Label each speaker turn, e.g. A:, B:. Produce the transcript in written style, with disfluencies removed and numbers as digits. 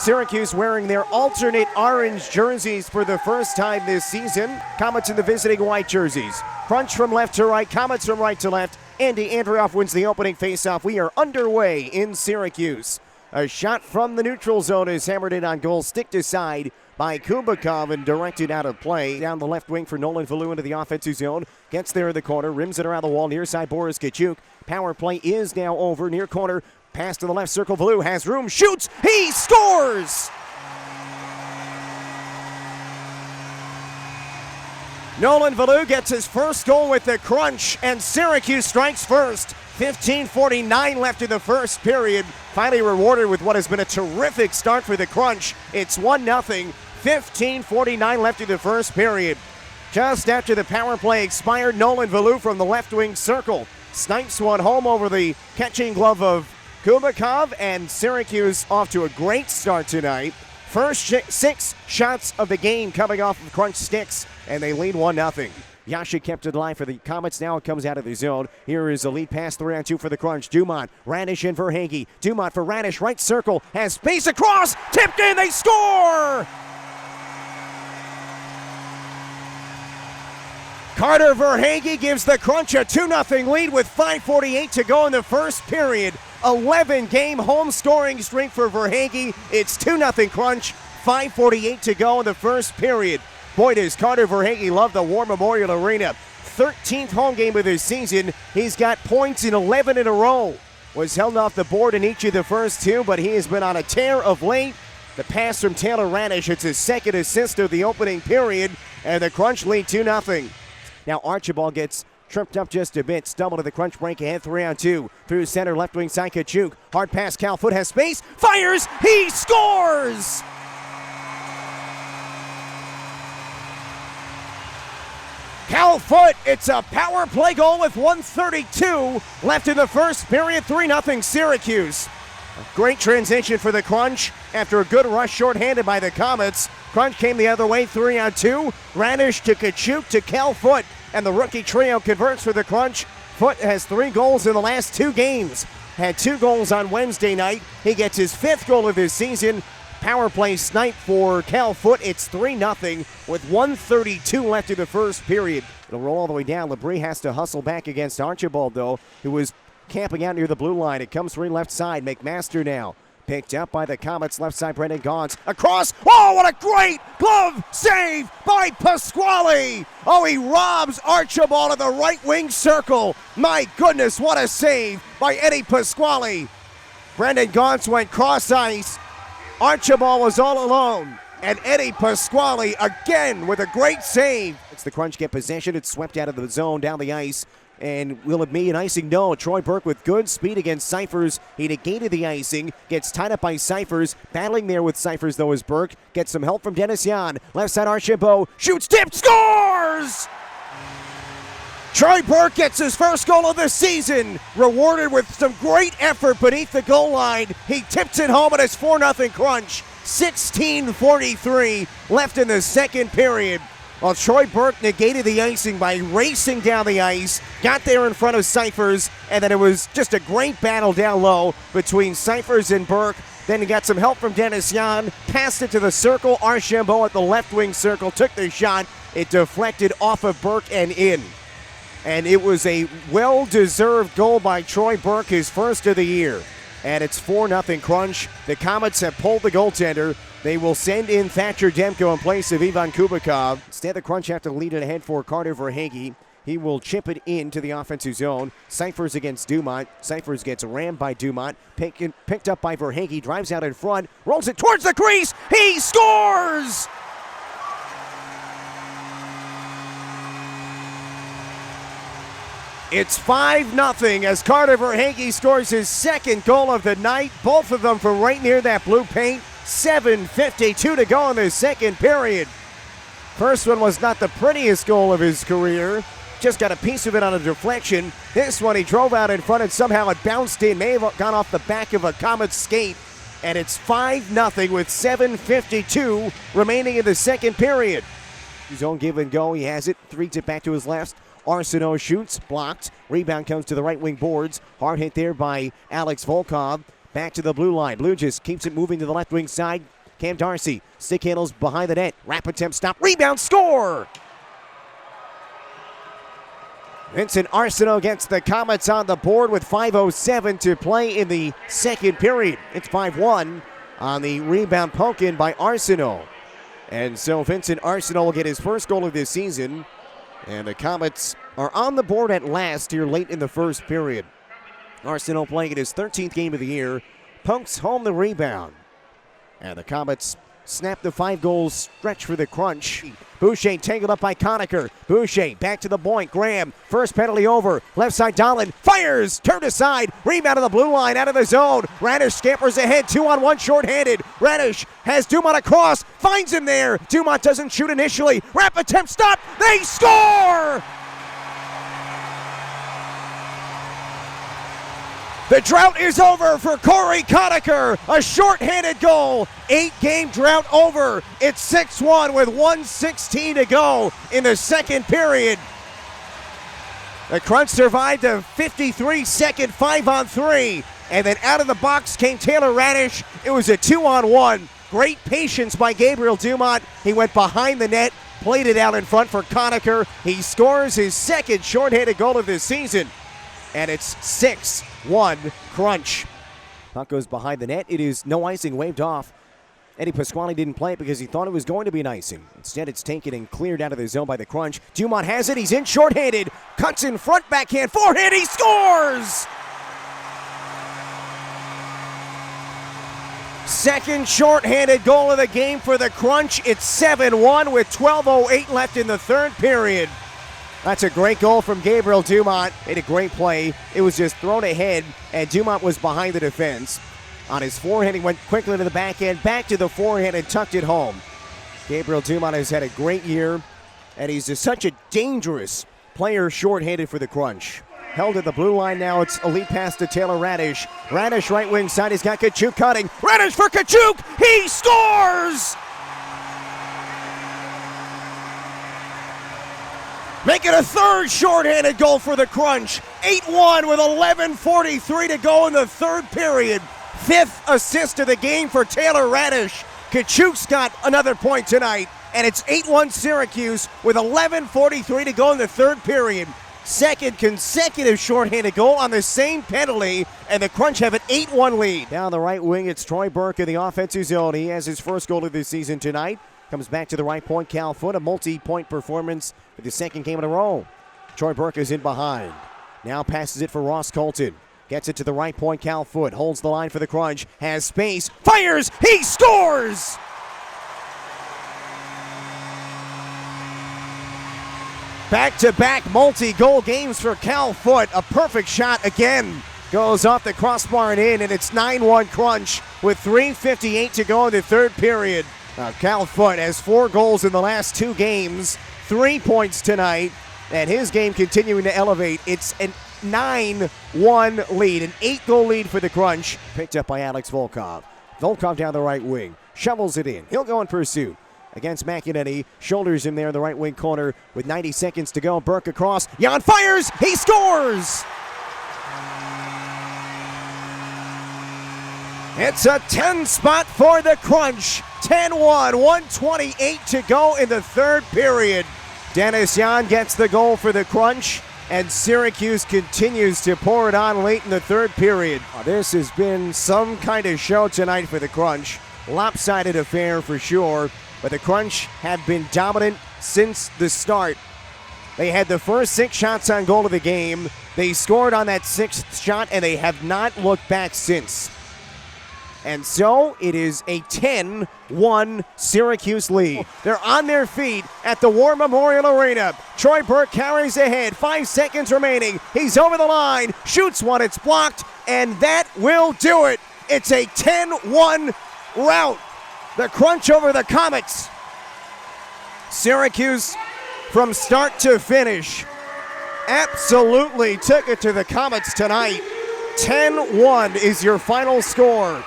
A: Syracuse wearing their alternate orange jerseys for the first time this season. Comets in the visiting white jerseys. Crunch from left to right, Comets from right to left. Andy Andrioff wins the opening faceoff. We are underway in Syracuse. A shot from the neutral zone is hammered in on goal, stick to side by Kubikov and directed out of play. Down the left wing for Nolan Valou into the offensive zone. Gets there in the corner, rims it around the wall, near side Boris Kachuk. Power play is now over, near corner. Pass to the left circle, Valou has room, shoots, he scores! Nolan Valou gets his first goal with the Crunch, and Syracuse strikes first. 15:49 left in the first period. Finally rewarded with what has been a terrific start for the Crunch. It's 1-0, 15:49 left in the first period. Just after the power play expired, Nolan Valou from the left wing circle snipes one home over the catching glove of Kubikov, and Syracuse off to a great start tonight. First 6 shots of the game coming off of Crunch sticks, and they lead 1-0. Yasha kept it alive for the Comets. Now it comes out of the zone. Here is a lead pass 3-on-2 for the Crunch. Dumont, Radish in for Verhaeghe. Dumont for Radish, right circle, has space across, tipped in, they score! Carter Verhaeghe gives the Crunch a 2-0 lead with 5:48 to go in the first period. 11-game home scoring streak for Verhaeghe. It's 2-0 Crunch, 5:48 to go in the first period. Boy, does Carter Verhaeghe love the War Memorial Arena. 13th home game of the season. He's got points in 11 in a row. Was held off the board in each of the first 2, but he has been on a tear of late. The pass from Taylor Radish, it's his second assist of the opening period, and the Crunch lead 2-0. Now Archibald gets tripped up just a bit, stumbled to the Crunch break ahead 3-on-2. Through center, left wing side, Kachuk. Hard pass, Cal Foot has space, fires, he scores! Cal Foot, it's a power play goal with 1:32 left in the first period, 3-0 Syracuse. A great transition for the Crunch after a good rush shorthanded by the Comets. Crunch came the other way, 3-on-2. Radish to Kachuk to Cal Foot, and the rookie trio converts for the Crunch. Foot has 3 goals in the last 2 games. Had 2 goals on Wednesday night. He gets his 5th goal of this season. Power play snipe for Cal Foot. It's 3-0 with 1:32 left in the first period. It'll roll all the way down. Labrie has to hustle back against Archibald, though, who was camping out near the blue line. It comes free left side. McMaster now. Picked up by the Comets, left side, Brendan Gaunce. Across. Oh, what a great glove save by Pasquale. Oh, he robs Archibald in the right wing circle. My goodness, what a save by Eddie Pasquale. Brendan Gaunce went cross ice. Archibald was all alone. And Eddie Pasquale again with a great save. It's the Crunch get possession. It's swept out of the zone down the ice. And will it be an icing? No. Troy Burke with good speed against Cyphers. He negated the icing. Gets tied up by Cyphers. Battling there with Cyphers, though, is Burke. Gets some help from Dennis Yan. Left side, Archambault. Shoots, tipped, scores! Troy Burke gets his first goal of the season. Rewarded with some great effort beneath the goal line. He tips it home, and it's 4-0 Crunch. 16:43 left in the second period. Well, Troy Burke negated the icing by racing down the ice, got there in front of Cyphers, and then it was just a great battle down low between Cyphers and Burke. Then he got some help from Dennis Yan, passed it to the circle. Archambault at the left wing circle took the shot. It deflected off of Burke and in. And it was a well-deserved goal by Troy Burke, his first of the year. And it's 4-0 Crunch. The Comets have pulled the goaltender. They will send in Thatcher Demko in place of Ivan Kubikov. Instead, the Crunch have to lead it ahead for Carter Verhaeghe. He will chip it into the offensive zone. Cyphers against Dumont. Cyphers gets rammed by Dumont. Picked up by Verhaeghe. Drives out in front. Rolls it towards the crease. He scores! It's 5-0 as Carter Verhaeghe scores his second goal of the night. Both of them from right near that blue paint. 7:52 to go in the second period. First one was not the prettiest goal of his career. Just got a piece of it on a deflection. This one he drove out in front and somehow it bounced in. May have gone off the back of a Comets skate. And it's 5-0 with 7:52 remaining in the second period. His own give and go. He has it. Threads it back to his left. Arsenault shoots, blocked. Rebound comes to the right wing boards. Hard hit there by Alex Volkov. Back to the blue line. Blue just keeps it moving to the left wing side. Cam Darcy, stick handles behind the net. Rapid attempt, stop, rebound, score! Vincent Arsenault gets the Comets on the board with 5:07 to play in the second period. It's 5-1 on the rebound poke in by Arsenault. And so Vincent Arsenault will get his first goal of this season. And the Comets are on the board at last here late in the first period. Arsenault playing in his 13th game of the year. Pokes home the rebound. And the Comets snap the 5-goal stretch for the Crunch. Boucher tangled up by Conacher. Boucher back to the point. Graham, first penalty over. Left side, Dolan fires, turned aside. Rebound to the blue line, out of the zone. Radish scampers ahead, 2-on-1 shorthanded. Radish has Dumont across, finds him there. Dumont doesn't shoot initially. Rapid attempt, stop, they score! The drought is over for Corey Conacher. A shorthanded goal. 8-game drought over. It's 6-1 with 1:16 to go in the second period. The Crunch survived a 53-second 5-on-3. And then out of the box came Taylor Radish. It was a 2-on-1. Great patience by Gabriel Dumont. He went behind the net, played it out in front for Conacher. He scores his second shorthanded goal of this season. And it's 6-1 Crunch. Puck goes behind the net. It is no icing, waved off. Eddie Pasquale didn't play it because he thought it was going to be an icing. Instead, it's taken and cleared out of the zone by the Crunch. Dumont has it. He's in shorthanded. Cuts in front, backhand, forehand. He scores! Second shorthanded goal of the game for the Crunch. It's 7-1 with 12:08 left in the third period. That's a great goal from Gabriel Dumont. Made a great play. It was just thrown ahead, and Dumont was behind the defense. On his forehand, he went quickly to the backhand, back to the forehand, and tucked it home. Gabriel Dumont has had a great year, and he's just such a dangerous player shorthanded for the Crunch. Held at the blue line now. It's a lead pass to Taylor Radish. Radish right wing side. He's got Kachuk cutting. Radish for Kachuk. He scores! Making a third shorthanded goal for the Crunch. 8-1 with 11:43 to go in the third period. Fifth assist of the game for Taylor Radish. Kachuk's got another point tonight, and it's 8-1 Syracuse with 11:43 to go in the third period. Second consecutive shorthanded goal on the same penalty, and the Crunch have an 8-1 lead. Down the right wing, it's Troy Burke in the offensive zone. He has his first goal of the season tonight. Comes back to the right point, Cal Foote, a multi-point performance for the second game in a row. Troy Burke is in behind. Now passes it for Ross Colton. Gets it to the right point, Cal Foote. Holds the line for the Crunch. Has space. Fires. He scores! Back-to-back multi-goal games for Cal Foote. A perfect shot again. Goes off the crossbar and in, and it's 9-1 Crunch with 3:58 to go in the third period. Cal Foote has 4 goals in the last 2 games, 3 points tonight, and his game continuing to elevate. It's a 9-1 lead, an 8-goal lead for the Crunch, picked up by Alex Volkov. Volkov down the right wing, shovels it in. He'll go in pursuit against McEnany, shoulders him there in the right wing corner with 90 seconds to go. Burke across, Jan fires, he scores! It's a 10 spot for the Crunch. 10-1, 1:28 to go in the third period. Dennis Jan gets the goal for the Crunch, and Syracuse continues to pour it on late in the third period. This has been some kind of show tonight for the Crunch. Lopsided affair for sure, but the Crunch have been dominant since the start. They had the first 6 shots on goal of the game. They scored on that 6th shot, and they have not looked back since. And so it is a 10-1 Syracuse lead. They're on their feet at the War Memorial Arena. Troy Burke carries ahead, 5 seconds remaining. He's over the line, shoots one, it's blocked, and that will do it. It's a 10-1 rout. The Crunch over the Comets. Syracuse from start to finish absolutely took it to the Comets tonight. 10-1 is your final score.